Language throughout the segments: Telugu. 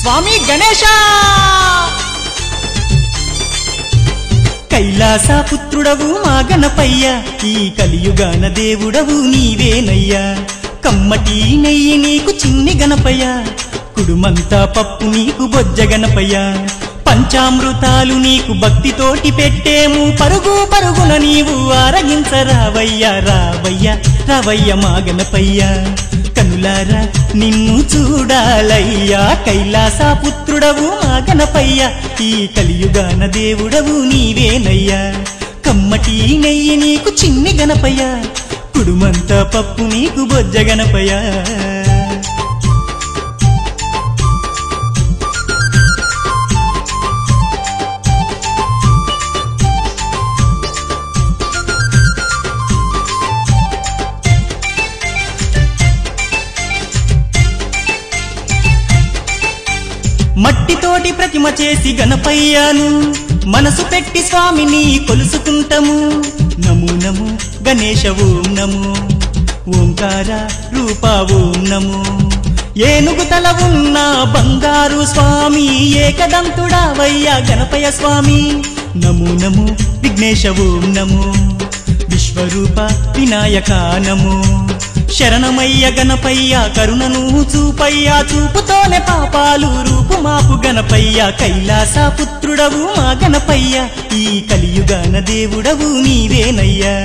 స్వామి గణేశ కైలాస పుత్రుడవు మా గణపయ్య ఈ కలియుగాన దేవుడవు నీవేనయ్యా కమ్మటి నెయ్యి నీకు చిన్ని గణపయ్య కుడుమంతా పప్పు నీకు బొజ్జ గణపయ్య పంచామృతాలు నీకు భక్తితోటి పెట్టేము పరుగు పరుగున నీవు ఆరగించరావయ్యా రావయ్యా రావయ్య మా గణపయ్య కనులారా నిన్ను చూడాలయ్యా కైలాస పుత్రుడవు మా గణపయ్య ఈ కలియుగాన దేవుడవు నీవేనయ్యా కమ్మటి నెయ్యి నీకు చిన్ని గణపయ్య కుడుమంతా పప్పు నీకు బొజ్జ గణపయ్య మట్టితోటి ప్రతిమ చేసి గణపయ్యాను మనసు పెట్టి స్వామిని కొలుసుకుంటాము నమో నమో గణేశ ఓం నమో ఓంకార రూప ఓం నమో ఏనుగు తల ఉన్న బంగారు స్వామి ఏకదంతుడావయ్యా గణపయ్య స్వామి నమో నమో విఘ్నేశ ఓం నమో విశ్వరూప వినాయక నమో శరణమయ్య గణపయ్య కరుణను చూపయ్యా చూపుతోనే పాపాలు రూపుమాపు గణపయ్య కైలాస పుత్రుడవు మా గణపయ్య ఈ కలియుగాన దేవుడవు నీవేనయ్యా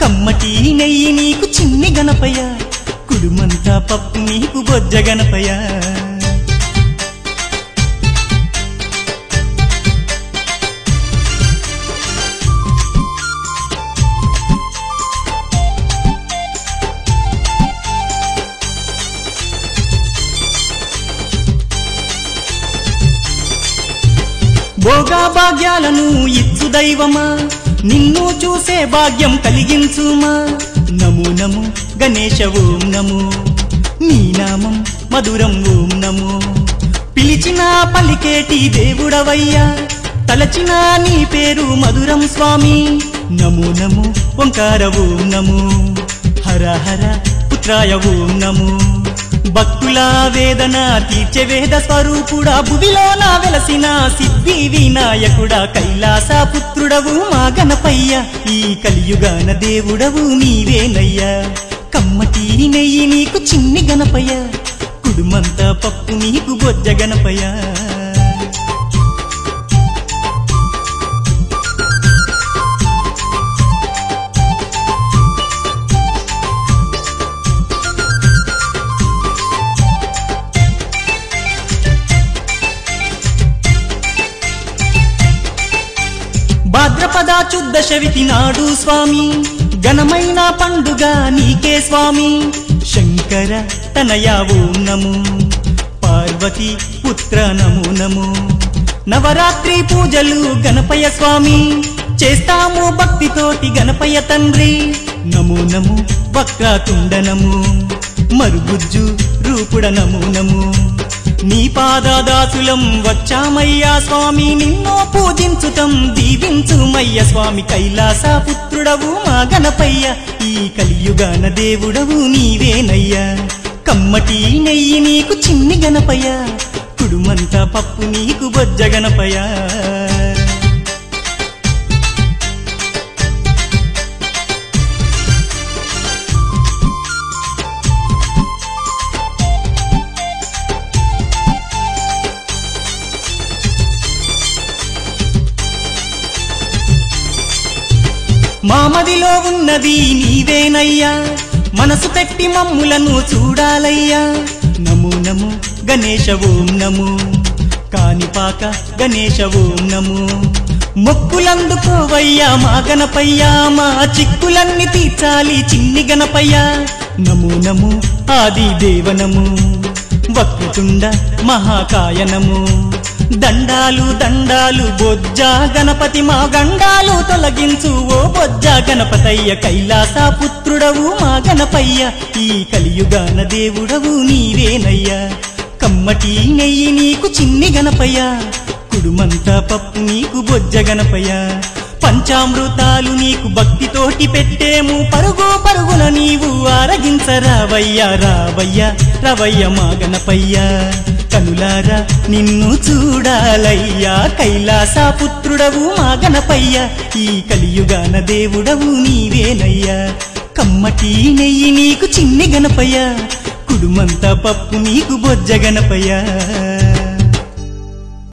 కమ్మటి నెయ్యి నీకు చిన్ని గణపయ్య కుడుమంతా పప్పు నీకు బొజ్జ గణపయ్య భోగా భాగ్యాలను ఇచ్చు దైవమా నిన్ను చూసే భాగ్యం కలిగించుమా నమో నమో గణేశ ఓం నమో నీ నామం మధురం ఓం నమో పిలిచిన పలికేటి దేవుడవయ్యా తలచిన నీ పేరు మధురం స్వామి నమో నమో ఓంకార ఓం నమో హర హర పుత్రాయ ఓం నమో భక్తుల వేదన తీర్చే వేద స్వరూపుడా భువిలోన వెలసిన సిద్ధి వినాయకుడా కైలాస పుత్రుడవు మా గణపయ్య ఈ కలియుగాన దేవుడవు నీవేనయ్యా కమ్మటి నెయ్యి నీకు చిన్ని గణపయ్య కుడుమంతా పప్పు నీకు బొజ్జ గణపయ్య భాద్రపద శుద్ధ చవితి నాడు స్వామి ఘనమైన పండుగ నీకే స్వామి శంకర తనయ ఓం నమో పార్వతి పుత్ర నమో నమో నవరాత్రి పూజలు గణపయ్య స్వామి చేస్తాము భక్తితోటి గణపయ్య తండ్రి నమో నమో వక్రతుండ నమో మరుగుజ్జు రూపుడ నమో నమో నీ పాదదాసులం వచ్చామయ్యా స్వామి నిన్నో పూజించుతం దీవించుమయ్య స్వామి కైలాస పుత్రుడవు మా గణపయ్య ఈ కలియుగాన దేవుడవు నీవేనయ్యా కమ్మటి నెయ్యి నీకు చిన్ని గణపయ్య కుడుమంతా పప్పు నీకు బొజ్జ గణపయ్య మామదిలో ఉన్నది నీవేనయ్యా మనసు పెట్టి మమ్ములను చూడాలయ్యా నమో నమో గణేశ ఓం నమో కానిపాక గణేశ ఓం నమో మొక్కులందుకోవయ్యా మా గణపయ్యా మా చిక్కులన్నీ తీర్చాలి చిన్ని గణపయ్యా నమో నమో ఆది దేవనము వక్రతుండ మహాకాయ నమో దండాలు దండాలు బొజ్జ గణపతి మా గండాలు తొలగించు ఓ బొజ్జ గణపతయ్య కైలాస పుత్రుడవు మా గణపయ్య ఈ కలియుగాన దేవుడవు నీవేనయ్యా కమ్మటి నెయ్యి నీకు చిన్ని గణపయ్య కుడుమంతా పప్పు నీకు బొజ్జ గణపయ్య పంచామృతాలు నీకు భక్తితోటి పెట్టేము పరుగు పరుగు ఆరాధన నీవు ఆరగించరావయ్యా రావయ్యా రవయ్య మా గణపయ్యా కనులారా నిన్ను చూడాలయ్యా కైలాస పుత్రుడవు మా గణపయ్యా ఈ కలియుగాన దేవుడవు నీవేనయ్యా కమ్మటి నెయ్యి నీకు చిన్ని గణపయ్యా కుడుమంతా పప్పు నీకు బొజ్జ గణపయ్యా